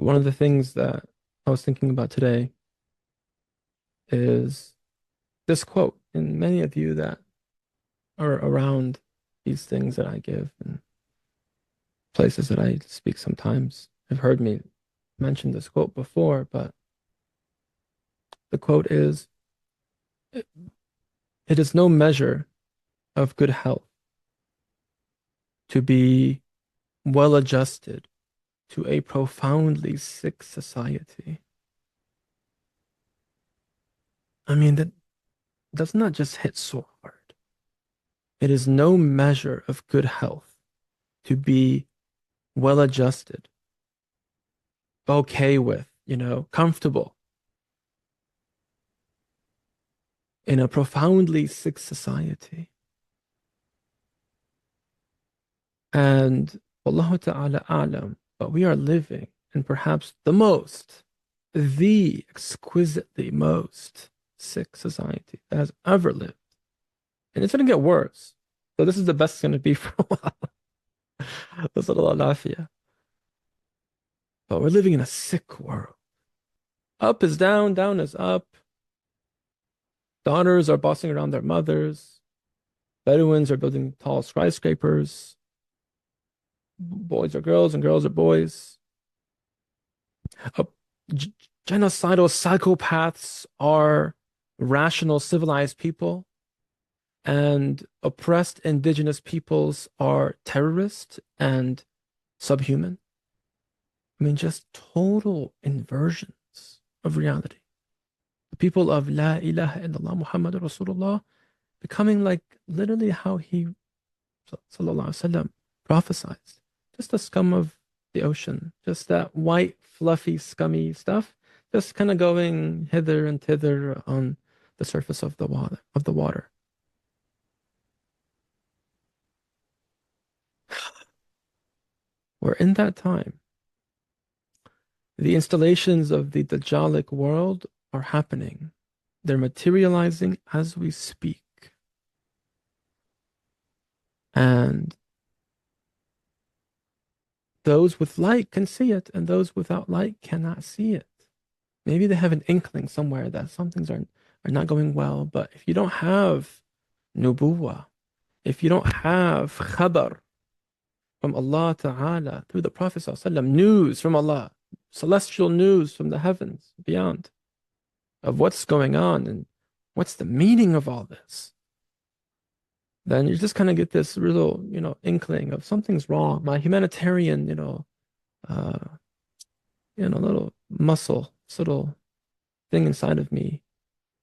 One of the things that I was thinking about today is this quote, and many of you that are around these things that I give and places that I speak sometimes have heard me mention this quote before, but the quote is, it, it is no measure of good health to be well adjusted to a profoundly sick society. I mean, that does not just hit so hard. It is no measure of good health to be well adjusted, okay with, comfortable in a profoundly sick society. And Wallahu ta'ala a'lam, but we are living in perhaps the exquisitely most sick society that has ever lived. And it's going to get worse. So this is the best it's going to be for a while. Nasallallahu al-afiyah. But we're living in a sick world. Up is down, down is up. Daughters are bossing around their mothers. Bedouins are building tall skyscrapers. Boys are girls and girls are boys. Uh, Genocidal psychopaths are rational, civilized people, and oppressed indigenous peoples are terrorists and subhuman. I mean, just total inversions of reality. The people of La ilaha illallah Muhammad Rasulullah becoming like literally how he sallallahu alaihi wasallam prophesied. Just the scum of the ocean, just that white, fluffy, scummy stuff, just kind of going hither and thither on the surface of the water. We're in that time. The installations of the Dajjalic world are happening. They're materializing as we speak. And those with light can see it, and those without light cannot see it. Maybe they have an inkling somewhere that some things are not going well, but if you don't have nubuwah, if you don't have khabar from Allah Ta'ala through the Prophet ﷺ, news from Allah, celestial news from the heavens beyond of what's going on and what's the meaning of all this, then you just kind of get this real, inkling of something's wrong. My humanitarian, uh, little muscle, this little thing inside of me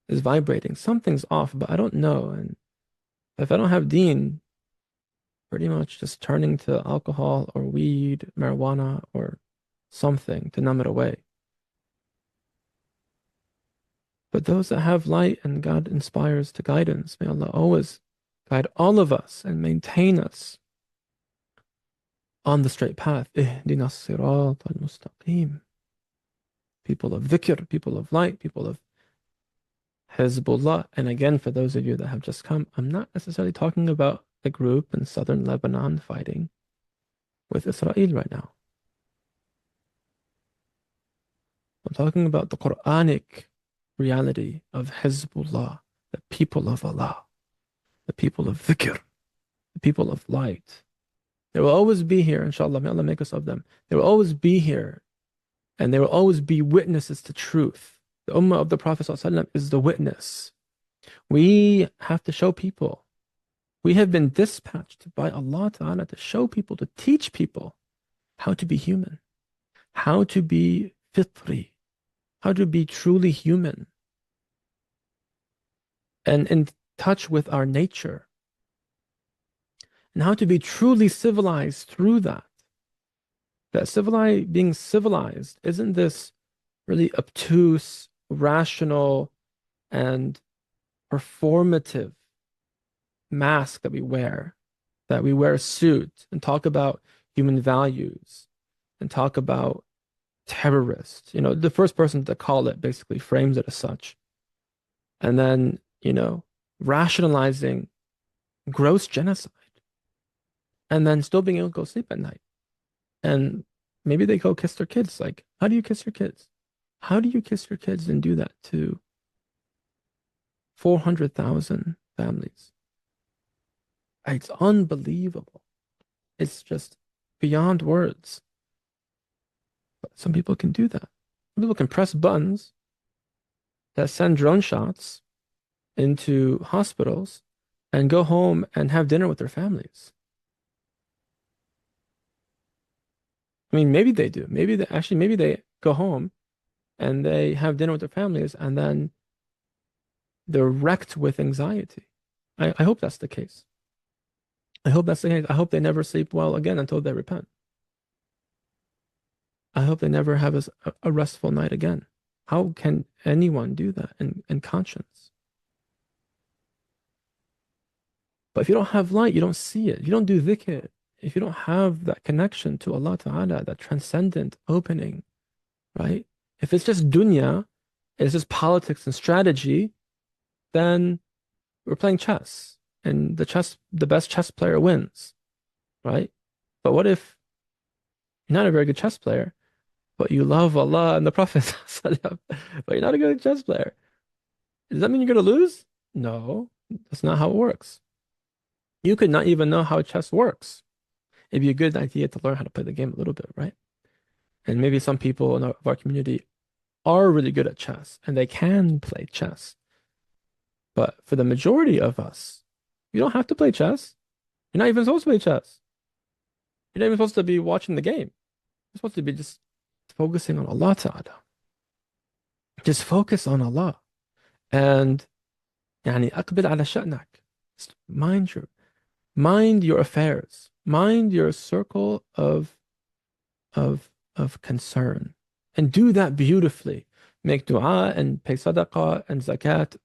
is vibrating. Something's off, but I don't know. And if I don't have deen, pretty much just turning to alcohol or weed, marijuana, or something to numb it away. But those that have light and God inspires to guidance, may Allah always guide all of us and maintain us on the straight path. Ihdina as-sirat al-mustaqim. People of dhikr, people of light, people of Hezbollah. And again, for those of you that have just come, I'm not necessarily talking about the group in southern Lebanon fighting with Israel right now. I'm talking about the Quranic reality of Hezbollah, the people of Allah, the people of dhikr, the people of light. They will always be here, inshallah. May Allah make us of them. They will always be here, and they will always be witnesses to truth. The ummah of the Prophet ﷺ is the witness. We have to show people. We have been dispatched by Allah Ta'ala to show people, to teach people how to be human, how to be fitri, how to be truly human, and in touch with our nature, and how to be truly civilized through that. That being civilized isn't this really obtuse, rational, and performative mask that we wear a suit and talk about human values and talk about terrorists. The first person to call it basically frames it as such. And then, rationalizing gross genocide and then still being able to go sleep at night and Maybe they go kiss their kids. Like, how do you kiss your kids? How do you kiss your kids and do that to 400,000 families? It's unbelievable. It's just beyond words. But some people can do that. Some people can press buttons that send drone shots into hospitals and go home and have dinner with their families. I mean, maybe they do. Maybe they go home and they have dinner with their families and then they're wrecked with anxiety. I hope that's the case. I hope that's the case. I hope they never sleep well again until they repent. I hope they never have a restful night again. How can anyone do that in conscience? But if you don't have light, you don't see it. You don't do dhikr. If you don't have that connection to Allah Ta'ala, that transcendent opening, right? If it's just dunya, it's just politics and strategy, then we're playing chess and the best chess player wins, right? But what if you're not a very good chess player, but you love Allah and the Prophet, but you're not a good chess player? Does that mean you're going to lose? No, that's not how it works. You could not even know how chess works. It'd be a good idea to learn how to play the game a little bit, right? And maybe some people in our community are really good at chess and they can play chess. But for the majority of us, you don't have to play chess. You're not even supposed to play chess. You're not even supposed to be watching the game. You're supposed to be just focusing on Allah Ta'ala. Just focus on Allah. And يعني أقبل على شأنك. Just mind your affairs. Mind your circle of concern. And do that beautifully. Make dua and pay sadaqah and zakat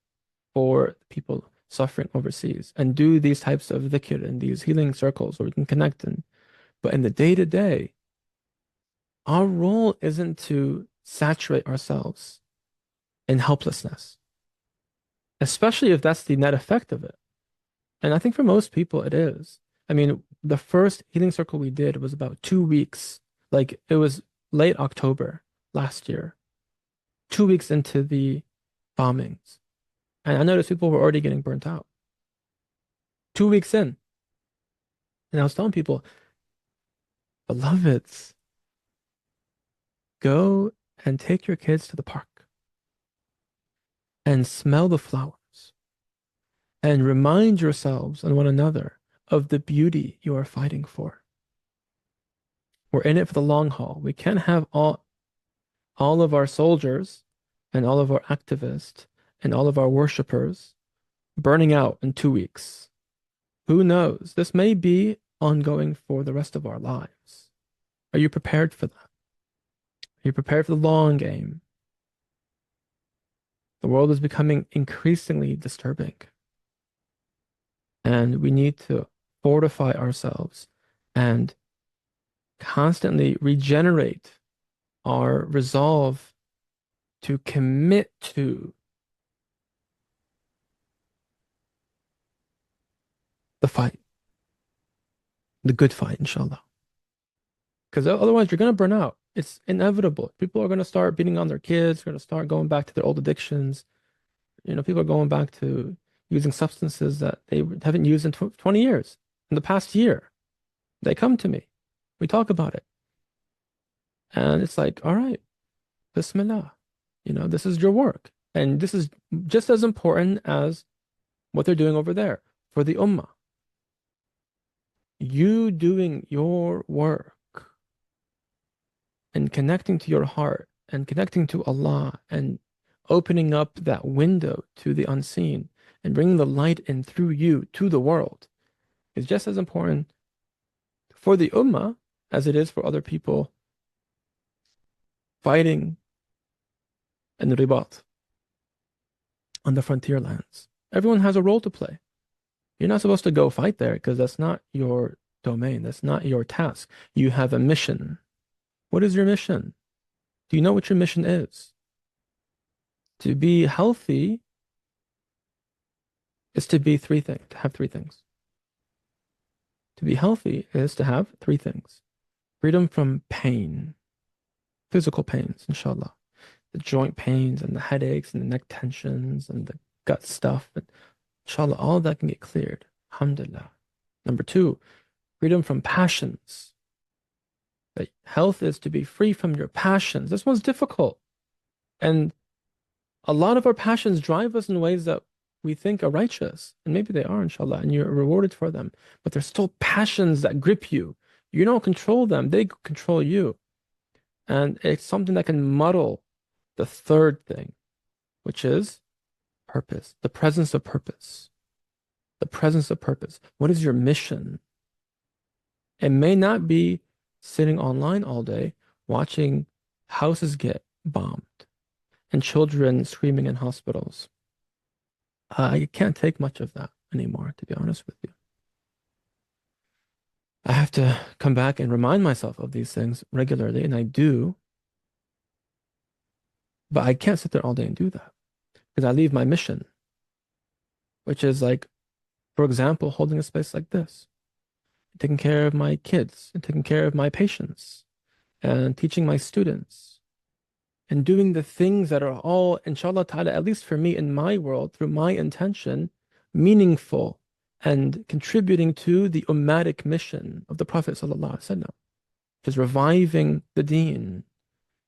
for people suffering overseas. And do these types of dhikr and these healing circles where we can connect. But in the day-to-day, our role isn't to saturate ourselves in helplessness, especially if that's the net effect of it. And I think for most people it is. I mean, the first healing circle we did was about 2 weeks. Like it was late October last year, 2 weeks into the bombings. And I noticed people were already getting burnt out. 2 weeks in. And I was telling people, beloveds, go and take your kids to the park and smell the flowers and remind yourselves and one another of the beauty you are fighting for. We're in it for the long haul. We can't have all of our soldiers and all of our activists and all of our worshipers burning out in 2 weeks. Who knows? This may be ongoing for the rest of our lives. Are you prepared for that? Are you prepared for the long game? The world is becoming increasingly disturbing. And we need to fortify ourselves and constantly regenerate our resolve to commit to the fight, the good fight, inshallah. Because otherwise, you're going to burn out. It's inevitable. People are going to start beating on their kids, going to start going back to their old addictions. People are going back to using substances that they haven't used in 20 years. In the past year, they come to me. We talk about it. And it's like, all right, Bismillah. This is your work. And this is just as important as what they're doing over there for the ummah. You doing your work and connecting to your heart and connecting to Allah and opening up that window to the unseen and bringing the light in through you to the world is just as important for the ummah as it is for other people fighting in the ribat on the frontier lands. Everyone has a role to play. You're not supposed to go fight there because that's not your domain. That's not your task. You have a mission. What is your mission? Do you know what your mission is? To be healthy is to be three things, to have three things. To be healthy is to have three things. Freedom from pain. physical pains, inshallah. The joint pains and the headaches and the neck tensions and the gut stuff. And inshallah, all of that can get cleared. Alhamdulillah. Number two, freedom from passions. That health is to be free from your passions. This one's difficult. And a lot of our passions drive us in ways that we think are righteous. And maybe they are, inshallah, and you're rewarded for them. But there's still passions that grip you. You don't control them, they control you. And it's something that can muddle the third thing, which is purpose, the presence of purpose. The presence of purpose. What is your mission? It may not be sitting online all day watching houses get bombed and children screaming in hospitals. I can't take much of that anymore, to be honest with you. I have to come back and remind myself of these things regularly, and I do, but I can't sit there all day and do that because I leave my mission, which is like, for example, holding a space like this, taking care of my kids, and taking care of my patients, and teaching my students, and doing the things that are all, inshallah ta'ala, at least for me in my world, through my intention, meaningful and contributing to the ummatic mission of the Prophet sallallahu alaihi wasallam, which is reviving the deen,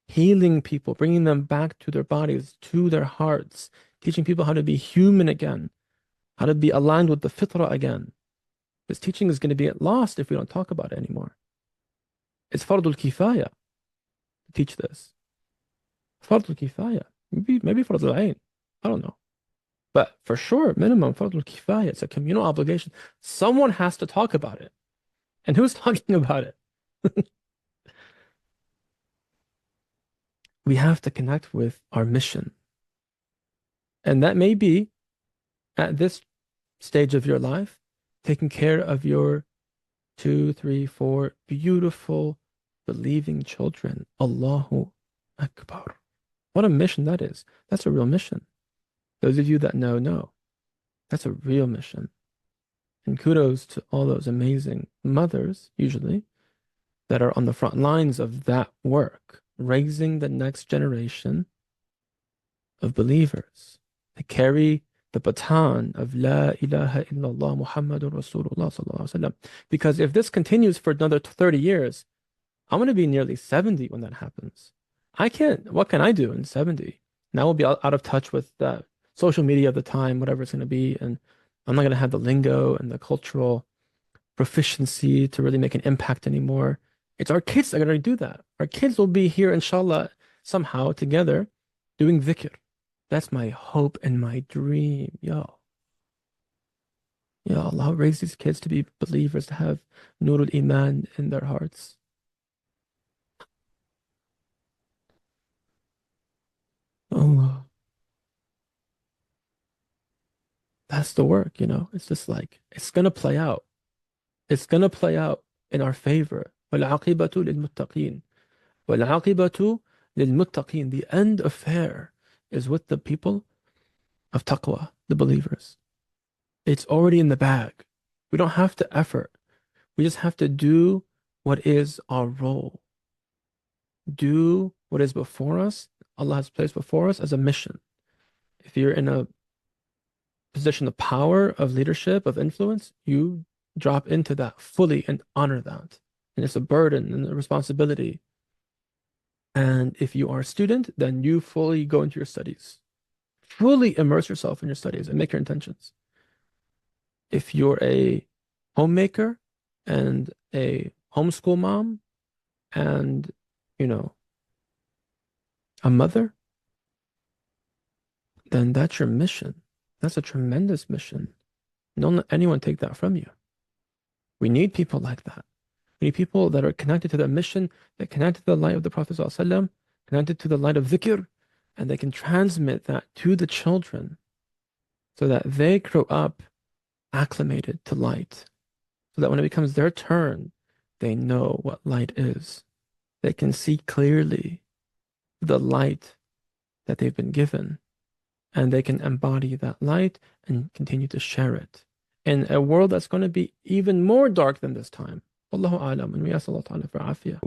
healing people, bringing them back to their bodies, to their hearts, teaching people how to be human again, how to be aligned with the fitrah again. This teaching is going to be lost if we don't talk about it anymore. It's fardul kifaya to teach this. Fardul kifaya. Maybe fardul ayn. I don't know. But for sure, minimum fardul kifaya. It's a communal obligation. Someone has to talk about it. And who's talking about it? We have to connect with our mission. And that may be at this stage of your life, taking care of your 2, 3, 4 beautiful, believing children. Allahu Akbar. What a mission that is. That's a real mission. Those of you that know, that's a real mission. And kudos to all those amazing mothers, usually, that are on the front lines of that work, raising the next generation of believers. They carry the baton of La ilaha illallah Muhammadur Rasulullah sallallahu alaihi wasallam. Because if this continues for another 30 years, I'm going to be nearly 70 when that happens. What can I do in 70? Now we'll be out of touch with the social media of the time, whatever it's going to be. And I'm not going to have the lingo and the cultural proficiency to really make an impact anymore. It's our kids that are going to do that. Our kids will be here, inshallah, somehow together doing dhikr. That's my hope and my dream. Ya Allah, raise these kids to be believers, to have nurul iman in their hearts. Allah. That's the work, It's just like, it's going to play out. It's going to play out in our favor. وَالْعَاقِبَةُ لِلْمُتَّقِينَ وَالْعَاقِبَةُ لِلْمُتَّقِينَ. The end affair is with the people of taqwa, the believers. It's already in the bag. We don't have to effort. We just have to do what is our role. Do what is before us, Allah has placed before us as a mission. If you're in a position of power, of leadership, of influence, you drop into that fully and honor that. And it's a burden and a responsibility. And if you are a student, then you fully go into your studies. Fully immerse yourself in your studies and make your intentions. If you're a homemaker and a homeschool mom and, a mother, then that's your mission. That's a tremendous mission. Don't let anyone take that from you. We need people like that. We need people that are connected to the mission, that connected to the light of the Prophet ﷺ, connected to the light of dhikr, and they can transmit that to the children so that they grow up acclimated to light, so that when it becomes their turn, they know what light is. They can see clearly the light that they've been given, and they can embody that light and continue to share it in a world that's going to be even more dark than this time. Wallahu a'lam, and we ask Allah Ta'ala for afiyah.